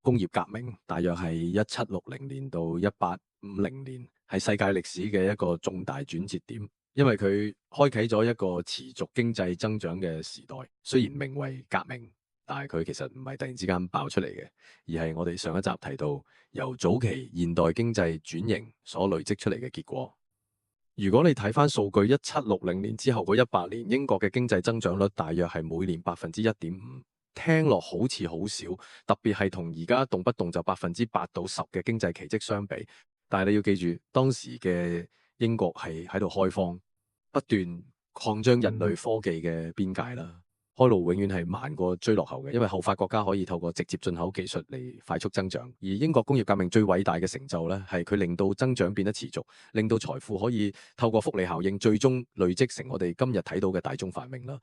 工業革命，大約係1760年到1850年，係世界歷史嘅一個重大轉折點，因為佢開啟咗一個持續經濟增長嘅時代。雖然名為革命，但係佢其實唔係突然之間爆出嚟嘅，而係我哋上一集提到由早期現代經濟轉型所累積出嚟嘅結果。如果你睇翻數據，1760年之後嗰100年，英國嘅經濟增長率大約係每年1.5%，聽落好似好少，特別係同而家動不動就8%到10%嘅經濟奇蹟相比。但係你要記住，當時嘅英國係喺度開荒，不斷擴張人類科技嘅邊界啦。開路永遠係慢過追落後嘅，因為後發國家可以透過直接進口技術嚟快速增長。而英國工業革命最偉大嘅成就呢，係佢令到增長變得持續，令到財富可以透過複利效應，最終累積成我哋今日睇到嘅大眾繁榮啦。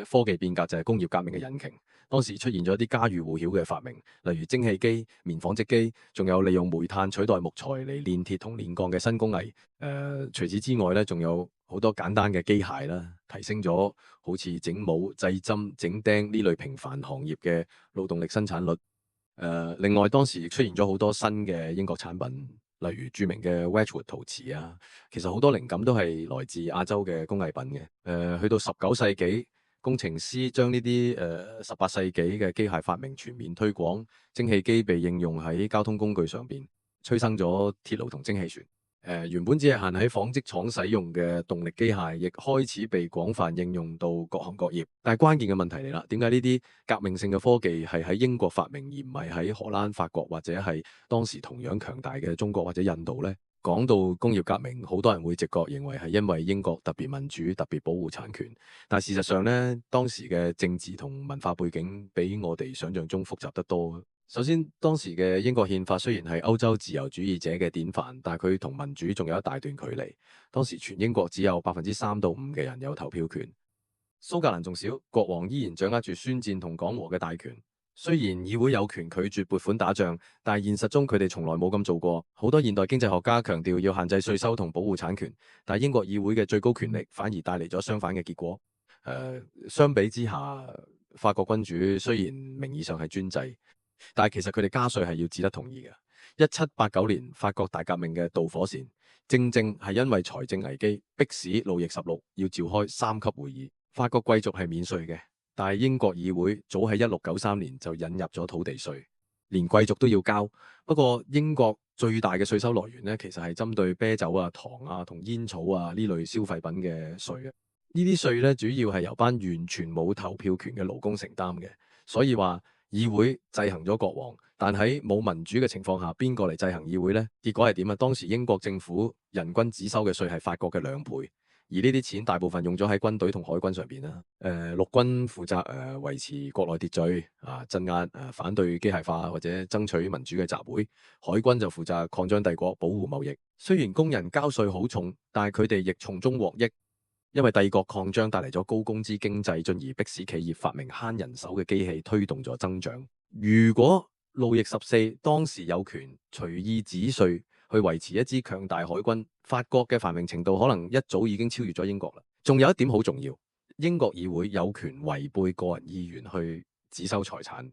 科技變革就係工業革命嘅引擎。當時出現咗一啲家喻戶曉嘅發明，例如蒸汽機、棉紡織機，仲有利用煤炭取代木材嚟煉鐵同煉鋼嘅新工藝。除此之外咧，仲有好多簡單嘅機械啦，提升咗好似整帽、製針、整釘呢類平凡行業嘅勞動力生產率。另外當時亦出現咗好多新嘅英國產品，例如著名嘅 Wedgwood 陶瓷啊，其實好多靈感都係來自亞洲嘅工藝品嘅。去到19世紀，工程師將呢啲18世紀嘅機械發明全面推廣，蒸汽機被應用喺交通工具上邊，催生咗鐵路同蒸汽船。原本只係限喺紡織廠使用嘅動力機械，亦開始被廣泛應用到各行各業。但係關鍵嘅問題嚟啦，點解呢啲革命性嘅科技係喺英國發明，而唔係喺荷蘭、法國或者係當時同樣強大嘅中國或者印度呢？講到工業革命，好多人會直覺認為係因為英國特別民主、特別保護產權，但事實上呢，當時嘅政治同文化背景比我哋想象中複雜得多。首先，當時嘅英國憲法雖然係歐洲自由主義者嘅典範，但係佢同民主仲有一大段距離。當時全英國只有3%到5%嘅人有投票權，蘇格蘭仲少，國王依然掌握住宣戰同講和嘅大權。雖然議會有權拒絕撥款打仗，但係現實中佢哋從來冇咁做過。好多現代經濟學家強調要限制稅收同保護產權，但係英國議會嘅最高權力反而帶嚟咗相反嘅結果。相比之下，法國君主雖然名義上係專制，但係其實佢哋加稅係要只得同意嘅。1789年法國大革命嘅導火線，正正係因為財政危機，迫使路易16要召開3級會議。法國貴族係免稅嘅，但係英國議會早喺1693年就引入咗土地稅，連貴族都要交。不過英國最大嘅稅收來源呢，其實係針對啤酒啊、糖啊同煙草啊呢類消費品嘅稅嘅。呢啲稅呢，主要係由班完全冇投票權嘅勞工承擔嘅。所以話議會制衡咗國王，但喺冇民主嘅情況下，邊個嚟制衡議會呢？結果係點啊？當時英國政府人均只收嘅稅係法國嘅2倍。而呢啲錢大部分用咗喺軍隊同海軍上邊啦。陸軍負責維持國內秩序啊，鎮壓反對機械化或者爭取民主嘅集會。海軍就負責擴張帝國，保護貿易。雖然工人交稅好重，但係佢哋亦從中獲益，因為帝國擴張帶嚟咗高工資經濟，進而迫使企業發明慳人手嘅機器，推動咗增長。如果路易14當時有權隨意指稅去維持一支強大海軍，法國嘅繁榮程度可能一早已經超越咗英國啦。仲有一點好重要，英國議會有權違背個人意願去只收財產。呢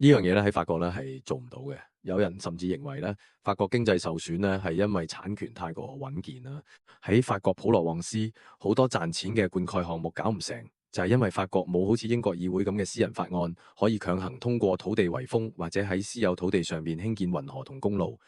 樣嘢咧喺法國咧係做唔到嘅。有人甚至認為咧，法國經濟受損咧係因為產權太過穩健啦。喺法國普羅旺斯好多賺錢嘅灌溉項目搞唔成，就係因為法國冇好似英國議會咁嘅私人法案，可以強行通過土地圍封或者喺私有土地上面興建運河同公路。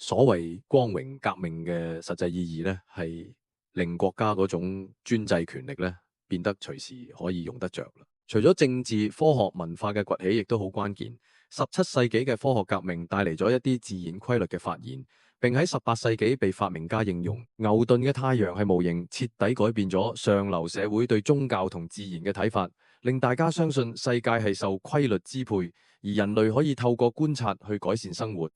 所謂光榮革命嘅實際意義咧，係令國家嗰種專制權力咧變得隨時可以用得着。除咗政治、科學、文化嘅崛起，亦都好關鍵。17世紀嘅科學革命帶嚟咗一啲自然規律嘅發現，並喺18世紀被發明家應用。牛頓嘅太陽系模型徹底改變咗上流社會對宗教同自然嘅睇法，令大家相信世界係受規律支配，而人類可以透過觀察去改善生活。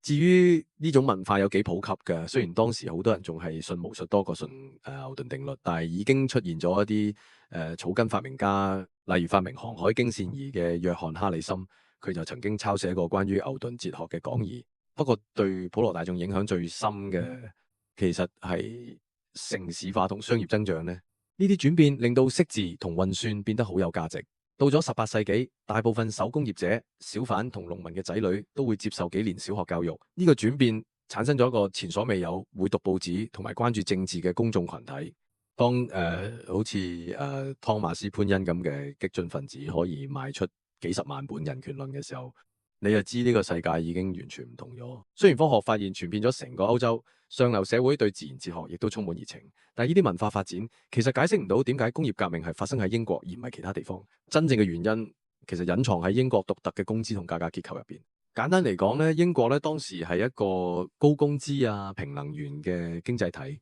至於呢種文化有幾普及嘅，雖然當時好多人仲係信巫術多過信牛頓定律，但係已經出現咗一啲草根發明家，例如發明航海經線儀嘅約翰哈里森，佢就曾經抄寫過關於牛頓哲學嘅講義。不過對普羅大眾影響最深嘅，其實係城市化同商業增長呢。呢啲轉變令到識字同運算變得好有價值。到咗18世紀，大部分手工業者、小販同農民嘅仔女都會接受幾年小學教育。呢個轉變產生咗一個前所未有會讀報紙同埋關注政治嘅公眾群體。當好似湯馬斯潘恩咁嘅激進分子可以賣出幾十萬本人權論嘅時候，你就知呢個世界已經完全唔同咗。雖然科學發現傳遍咗成個歐洲，上流社會對自然哲學亦都充滿熱情，但係呢啲文化發展其實解釋唔到點解工業革命係發生喺英國而唔係其他地方。真正嘅原因其實隱藏喺英國獨特嘅工資同價格結構入邊。簡單嚟講咧，英國咧當時係一個高工資啊、平能源嘅經濟體。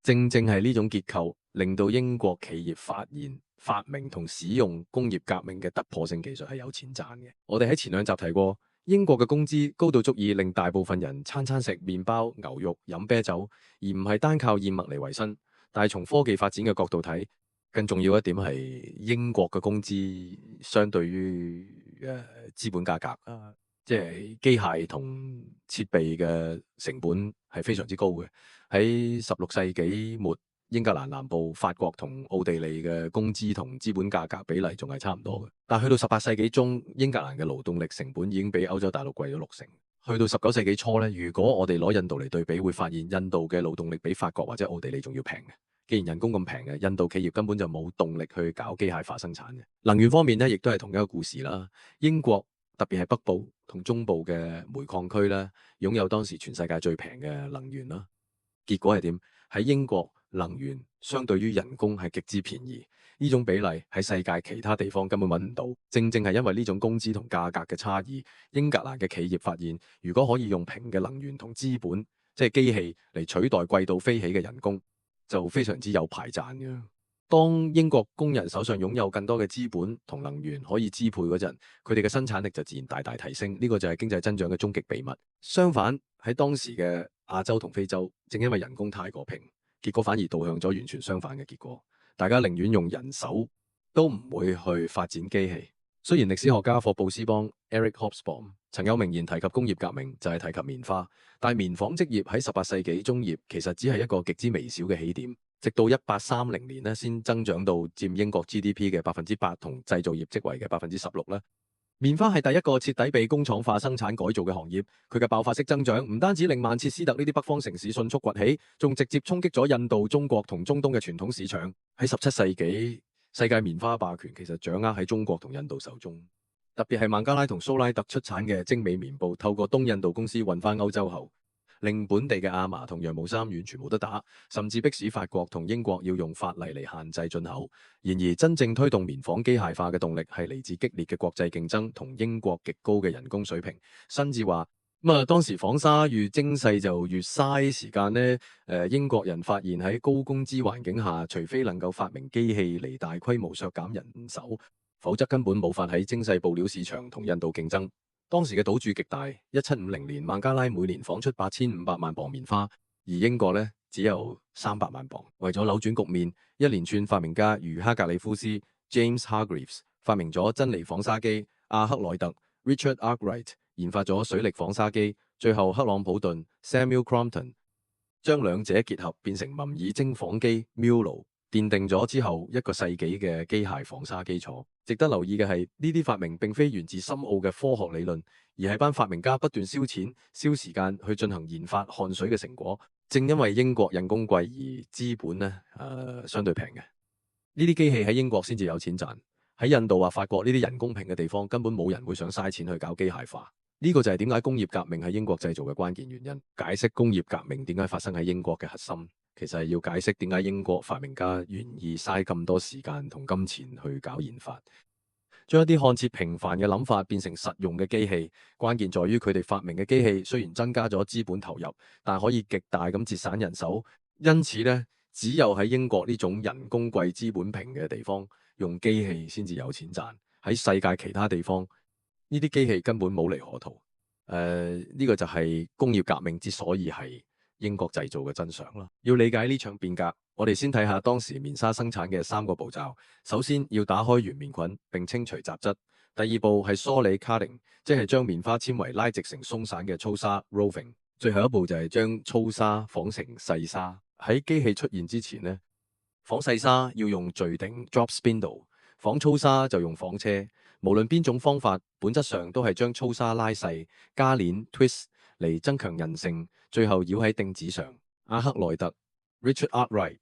正正係呢種結構令到英國企業發現、發明同使用工業革命嘅突破性技術係有錢賺嘅。我哋喺前兩集提過，英國嘅工資高到足以令大部分人餐餐食麵包、牛肉、飲啤酒，而唔係單靠燕麥嚟維生。但係從科技發展嘅角度睇，更重要一點係英國嘅工資相對於資本價格啊，即係機械同設備嘅成本係非常之高嘅。喺16世紀末，英格蘭南部、法國同奧地利嘅工資同資本價格比例仲係差唔多嘅。但去到18世紀中，英格蘭嘅勞動力成本已經比歐洲大陸貴咗60%。去到19世紀初咧，如果我哋攞印度嚟對比，會發現印度嘅勞動力比法國或者奧地利仲要平嘅。既然人工咁平嘅，印度企業根本就冇動力去搞機械化生產嘅。能源方面咧，亦都係同一個故事啦。英國特別係北部同中部嘅煤礦區咧，擁有當時全世界最平嘅能源啦。結果係點？喺英國，能源相對於人工係極之便宜，呢種比例喺世界其他地方根本揾唔到。正正係因為呢種工資同價格嘅差異，英格蘭嘅企業發現，如果可以用平嘅能源同資本，即係機器嚟取代貴到飛起嘅人工，就非常之有排賺嘅。當英國工人手上擁有更多嘅資本同能源可以支配嗰陣，佢哋嘅生產力就自然大大提升。呢個就係經濟增長嘅終極秘密。相反，喺當時嘅亞洲同非洲，正因為人工太過平，結果反而導向咗完全相反嘅結果。大家寧願用人手，都唔會去發展機器。雖然歷史學家霍布斯邦 Eric Hobsbawm 曾有名言提及工業革命，就係提及棉花，但係棉紡織業喺18世紀中葉其實只係一個極之微小嘅起點，直到1830年咧先增長到佔英國 GDP 嘅8%同製造業職位嘅16%咧。棉花係第一個徹底被工廠化生產改造嘅行業，佢嘅爆發式增長唔單止令曼徹斯特呢啲北方城市迅速崛起，仲直接衝擊咗印度、中國同中東嘅傳統市場。喺17世紀，世界棉花霸權其實掌握喺中國同印度手中，特別係孟加拉同蘇拉特出產嘅精美棉布，透過東印度公司運返歐洲後，令本地嘅亞麻同羊毛衫完全冇得打，甚至迫使法國同英國要用法例嚟限制進口。然而，真正推動棉紡機械化嘅動力係嚟自激烈嘅國際競爭同英國極高嘅人工水平。新智話當時紡紗越精細就越嘥時間呢。英國人發現喺高工資環境下，除非能夠發明機器嚟大規模削減人手，否則根本無法喺精細布料市場同印度競爭。當時嘅賭注極大，1750年孟加拉每年紡出8500萬磅棉花，而英國呢只有300萬磅。為咗扭轉局面，一連串發明家如哈格里夫斯 James Hargreaves 發明咗珍妮紡紗機，阿克萊特 Richard Arkwright 研發咗水力紡紗機，最後克朗普頓 Samuel Crompton 將兩者結合變成密爾精紡機 Mulo，奠定咗之後1個世紀嘅機械紡紗基礎。值得留意嘅係，呢啲發明並非源自深奧嘅科學理論，而係班發明家不斷燒錢、燒時間去進行研發汗水嘅成果。正因為英國人工貴而資本相對平嘅，呢啲機器喺英國先至有錢賺。喺印度或法國呢啲人工平嘅地方，根本冇人會想嘥錢去搞機械化。呢個就係點解工業革命喺英國製造嘅關鍵原因。解釋工業革命點解發生喺英國嘅核心，其實係要解釋點解英國發明家願意嘥咁多時間同金錢去搞研發，將一啲看似平凡嘅諗法變成實用嘅機器。關鍵在於佢哋發明嘅機器雖然增加咗資本投入，但可以極大咁節省人手。因此呢，只有喺英國呢種人工貴、資本平嘅地方，用機器先至有錢賺。喺世界其他地方，呢啲機器根本冇利可圖。呢個就係工業革命之所以係英國製造嘅真相啦。要理解呢場變革，我哋先睇下當時棉紗生產嘅3個步驟。首先要打開原棉菌並清除雜質。第二步係梳理 carding， 即係將棉花纖維拉直成鬆散嘅粗紗 roving。最後一步就係將粗紗紡成細紗。喺機器出現之前呢，紡細紗要用敍頂 drop spindle，紡粗紗就用紡車，無論邊種方法，本質上都係將粗紗拉細、加鏈 twist 嚟增強韌性，最後繞喺釘子上。阿克萊特 Richard Arkwright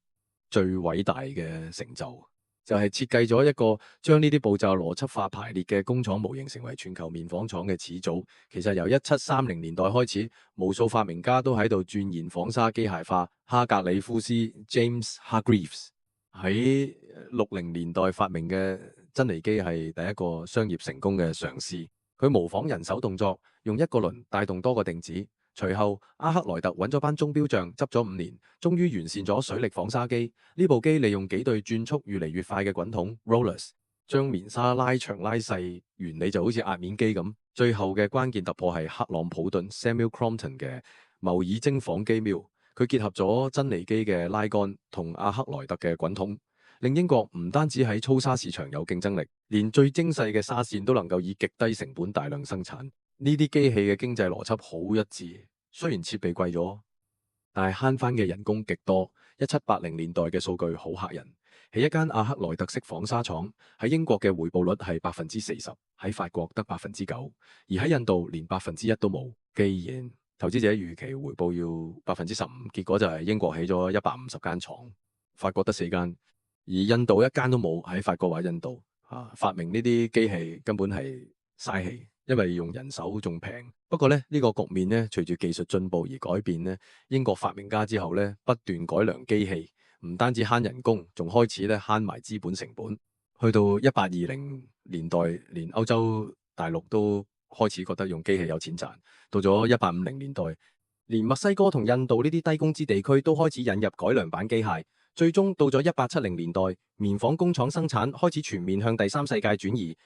最偉大嘅成就，就係設計咗一個將呢啲步驟邏輯化排列嘅工廠模型，成為全球棉紡廠嘅始祖。其實由1730年代開始，無數發明家都喺度鑽研紡紗機械化。哈格里夫斯 James Hargreaves 喺60年代發明嘅珍妮機係第一個商業成功嘅嘗試。佢模仿人手動作，用一個輪帶動多個釘子。隨後，阿克萊特揾咗班鐘錶匠，執咗5年，終於完善咗水力紡紗機。呢部機利用幾對轉速越嚟越快嘅滾筒 rollers，將棉紗拉長拉細，原理就好似壓面機咁。最後嘅關鍵突破係克朗普頓 Samuel Crompton 嘅謀爾精紡機妙，佢結合咗珍妮機嘅拉桿同阿克萊特嘅滾筒，令英國唔單止喺粗紗市場有競爭力，連最精細嘅紗線都能夠以極低成本大量生產。呢啲機器嘅經濟邏輯好一致，雖然設備貴咗，但係慳翻嘅人工極多。1780年代嘅數據好嚇人，喺一間阿克萊特式紡紗廠，喺英國嘅回報率係40%，喺法國得9%，而喺印度連1%都冇。既然投資者預期回報要15%，結果就係英國起咗150間廠，法國得4間，而印度一間都冇。喺法國或印度發明呢啲機器根本係嘥氣，因為用人手仲平。不過呢個局面呢，隨住技術進步而改變呢。英國發明家之後呢，不斷改良機器，唔單止慳人工，仲開始咧慳埋資本成本。去到1820年代，連歐洲大陸都開始覺得用機器有錢賺。到咗1850年代，連墨西哥同印度呢啲低工資地區都開始引入改良版機械。最終到咗1870年代，棉紡工廠生產開始全面向第三世界轉移，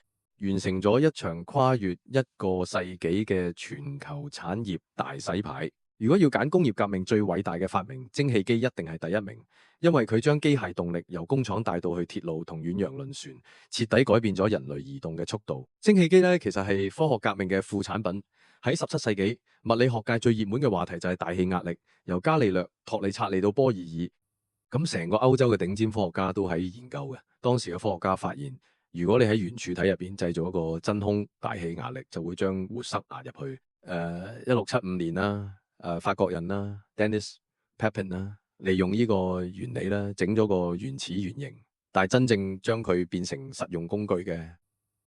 完成咗一場跨越一個世紀嘅全球產業大洗牌。如果要揀工業革命最偉大嘅發明，蒸汽機一定係第一名，因為佢將機械動力由工廠帶到去鐵路同遠洋輪船，徹底改變咗人類移動嘅速度。蒸汽機呢，其實係科學革命嘅副產品。喺17世紀，物理學界最熱門嘅話題就係大氣壓力，由伽利略、托利察利到波爾爾，咁成個歐洲嘅頂尖科學家都喺研究嘅。當時嘅科學家發現，如果你喺圓柱體入邊製造一個真空大氣壓力，就會將活塞壓入去。1675年啦。法國人啦 ，Denis Papin 啦，利用呢個原理啦，整咗個原始原型，但係真正將佢變成實用工具嘅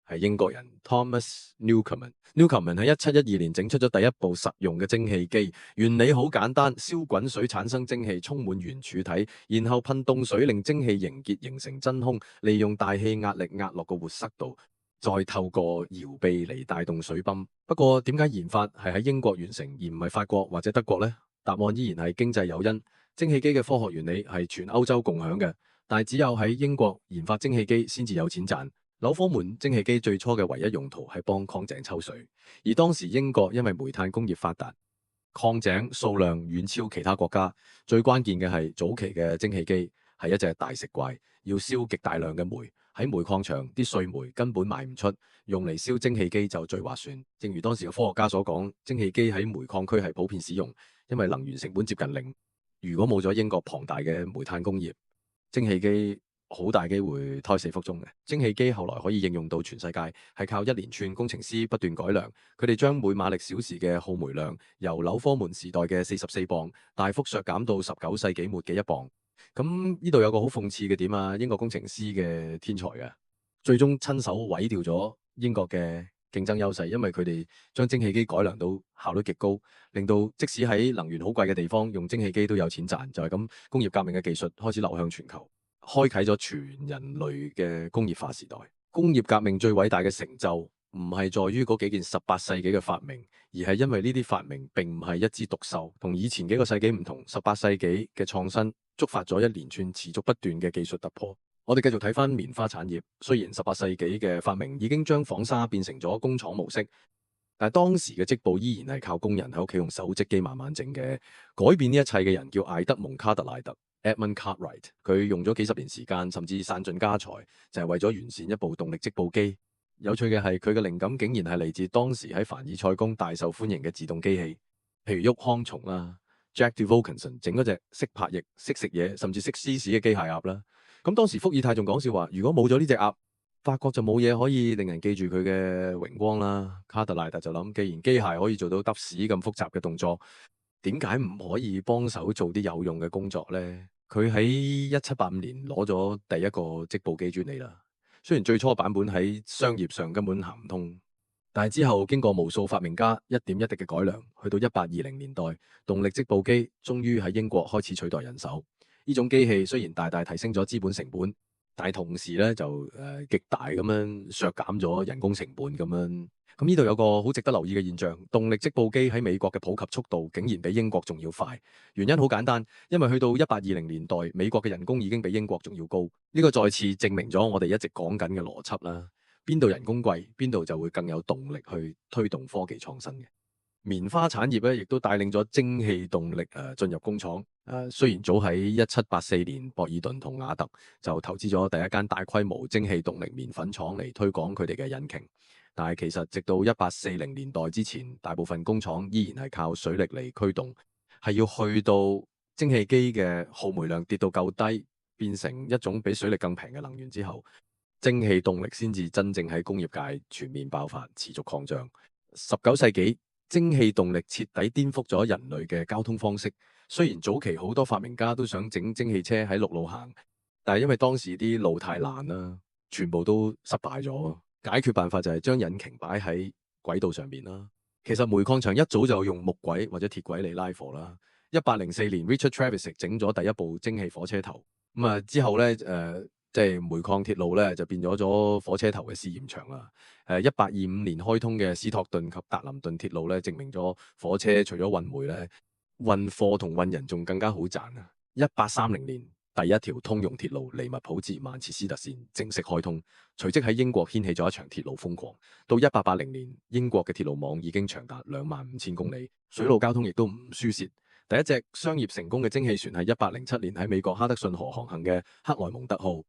係英國人 Thomas Newcomen。Newcomen 喺1712年整出咗第一部實用嘅蒸汽機，原理好簡單，燒滾水產生蒸汽，充滿圓柱體，然後噴凍水令蒸汽凝結形成真空，利用大氣壓力壓落個活塞度，再透過搖臂嚟帶動水泵。不過點解研發係喺英國完成而唔係法國或者德國呢？答案依然係經濟誘因。蒸汽機嘅科學原理係全歐洲共享嘅，但係只有喺英國研發蒸汽機先至有錢賺。紐科門蒸汽機最初嘅唯一用途係幫礦井抽水，而當時英國因為煤炭工業發達，礦井數量遠超其他國家。最關鍵嘅係早期嘅蒸汽機係一隻大食怪，要燒極大量嘅煤。喺煤礦場啲碎煤根本賣唔出，用嚟燒蒸汽機就最划算。正如當時嘅科學家所講，蒸汽機喺煤礦區係普遍使用，因為能源成本接近零。如果冇咗英國龐大嘅煤炭工業，蒸汽機好大機會胎死腹中嘅。蒸汽機後來可以應用到全世界，係靠一連串工程師不斷改良。佢哋將每馬力小時嘅耗煤量由紐科門時代嘅44磅大幅削減到19世紀末嘅1磅。咁呢度有個好諷刺嘅點啊，英國工程師嘅天才嘅，最終親手毀掉咗英國嘅競爭優勢，因為佢哋將蒸汽機改良到效率極高，令到即使喺能源好貴嘅地方用蒸汽機都有錢賺。就係咁，工業革命嘅技術開始流向全球，開啟咗全人類嘅工業化時代。工業革命最偉大嘅成就唔係在於嗰幾件18世紀嘅發明，而係因為呢啲發明並唔係一枝獨秀，同以前幾個世紀唔同。18世紀嘅創新觸發咗一連串持續不斷嘅技術突破。我哋繼續睇翻棉花產業，雖然18世紀嘅發明已經將紡紗變成咗工廠模式，但係當時嘅織布依然係靠工人喺屋企用手織機慢慢整嘅。改變呢一切嘅人叫艾德蒙卡特萊特 Edmund Cartwright， 佢用咗幾十年時間，甚至散盡家財，就係為咗完善一部動力織布機。有趣嘅係，佢嘅靈感竟然係嚟自當時喺凡爾賽宮大受歡迎嘅自動機器，譬如沃康松啦、Jack DeVilkinson 整嗰隻識拍翼、識食嘢，甚至識撕屎嘅機械鴨啦。咁當時伏爾泰仲講笑話，如果冇咗呢隻鴨，法國就冇嘢可以令人記住佢嘅榮光啦。卡特萊特就諗，既然機械可以做到揼屎咁複雜嘅動作，點解唔可以幫手做啲有用嘅工作呢？佢喺1785年攞咗第一個織布機專利啦。雖然最初版本喺商業上根本行唔通，但係之後經過無數發明家一點一滴嘅改良，去到1820年代，動力織布機終於喺英國開始取代人手。呢種機器雖然大大提升咗資本成本，但係同時咧就極大咁樣削減咗人工成本咁樣。咁呢度有個好值得留意嘅現象，動力織布機喺美國嘅普及速度竟然比英國仲要快。原因好簡單，因為去到1820年代，美國嘅人工已經比英國仲要高。呢個再次證明咗我哋一直講緊嘅邏輯啦。邊度人工貴，邊度就會更有動力去推動科技創新嘅。棉花產業咧，亦都帶領咗蒸汽動力進入工廠。雖然早喺1784年，博爾頓同瓦特就投資咗第一間大規模蒸汽動力麵粉廠嚟推廣佢哋嘅引擎，但係其實直到1840年代之前，大部分工廠依然係靠水力嚟驅動，係要去到蒸汽機嘅耗煤量跌到夠低，變成一種比水力更平嘅能源之後，蒸汽動力先至真正喺工業界全面爆發，持續擴張。19世紀，蒸汽動力徹底顛覆咗人類嘅交通方式。雖然早期好多發明家都想整蒸汽車喺陸路行，但係因為當時啲路太難啦，全部都失敗咗。解決辦法就係將引擎擺喺軌道上面啦。其實煤礦場一早就用木軌或者鐵軌嚟拉貨啦。1804年 Richard Trevithick 整咗第一部蒸汽火車頭。之後咧即係煤礦鐵路咧就變咗火車頭嘅試驗場啦。1825年開通嘅史托頓及達林頓鐵路咧，證明咗火車除咗運煤咧，運貨同運人仲更加好賺啊！1830年第一條通用鐵路利物浦至曼徹斯特線正式開通，隨即喺英國掀起咗一場鐵路瘋狂。到1880年，英國嘅鐵路網已經長達25000公里，水路交通亦都唔輸蝕。第一隻商業成功嘅蒸汽船係1807年喺美國哈德遜河航行嘅克萊蒙特號。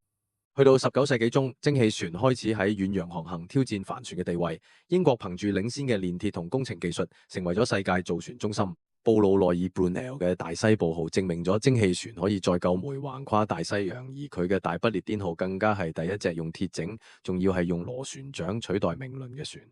去到19世紀中，蒸汽船開始喺遠洋航行挑戰帆船嘅地位。英國憑住領先嘅煉鐵同工程技術，成為咗世界造船中心。布魯內爾 Brunel 嘅大西部號證明咗蒸汽船可以載夠煤橫跨大西洋，而佢嘅大不列顛號更加係第一隻用鐵整，仲要係用螺旋槳取代明輪嘅船。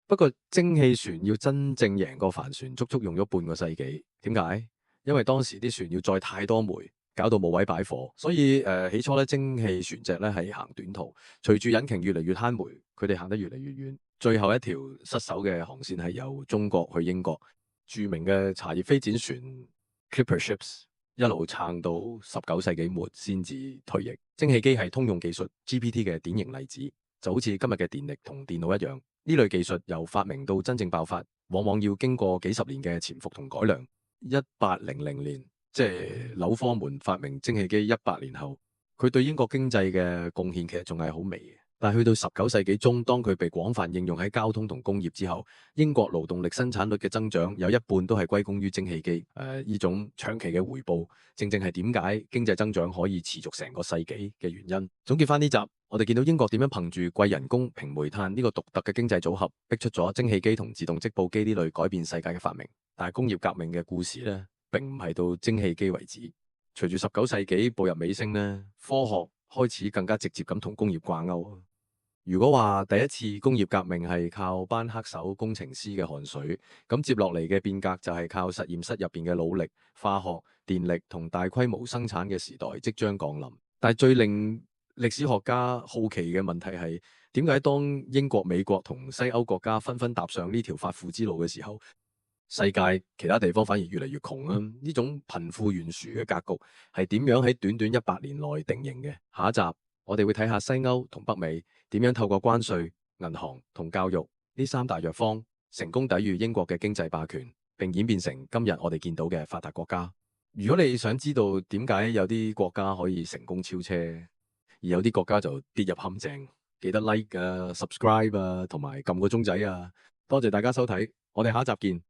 不過蒸汽船要真正贏過帆船，足足用咗半個世紀。點解？因為當時啲船要載太多煤，搞到冇位擺貨，所以起初咧蒸汽船隻咧係行短途，隨住引擎越嚟越慳煤，佢哋行得越嚟越遠。最後一條失守嘅航線係由中國去英國。著名嘅茶葉飛展船 Clipper Ships 一路撐到19世紀末先至退役。蒸汽機係通用技術 GPT 嘅典型例子，就好似今日嘅電力同電腦一樣。呢類技術由發明到真正爆發，往往要經過幾十年嘅潛伏同改良。1800年，即係紐科門發明蒸汽機100年後，佢對英國經濟嘅貢獻其實仲係好微嘅。但係去到19世紀中，當佢被廣泛應用喺交通同工業之後，英國勞動力生產率嘅增長有一半都係歸功於蒸汽機。呢種長期嘅回報，正正係點解經濟增長可以持續成個世紀嘅原因。總結翻呢集，我哋見到英國點樣憑住貴人工、平煤炭呢個獨特嘅經濟組合，逼出咗蒸汽機同自動織布機呢類改變世界嘅發明。但係工業革命嘅故事呢，並唔係到蒸汽機為止。隨住19世紀步入尾聲呢，科學開始更加直接咁同工業掛鈎。如果話第一次工業革命係靠班黑手工程師嘅汗水，咁接落嚟嘅變革就係靠實驗室入邊嘅努力，化學、電力同大規模生產嘅時代即將降臨。但係最令歷史學家好奇嘅問題係，點解當英國、美國同西歐國家紛紛踏上呢條發富之路嘅時候，世界其他地方反而越嚟越窮啊？呢種貧富懸殊嘅格局係點樣喺短短100年內定型嘅？下一集我哋會睇下西歐同北美點樣透過關稅、銀行同教育呢三大藥方，成功抵禦英國嘅經濟霸權，並演變成今日我哋見到嘅發達國家。如果你想知道點解有啲國家可以成功超車，而有啲國家就跌入陷阱，記得 like 啊、subscribe 啊，同埋撳個鐘仔啊！多謝大家收睇，我哋下一集見。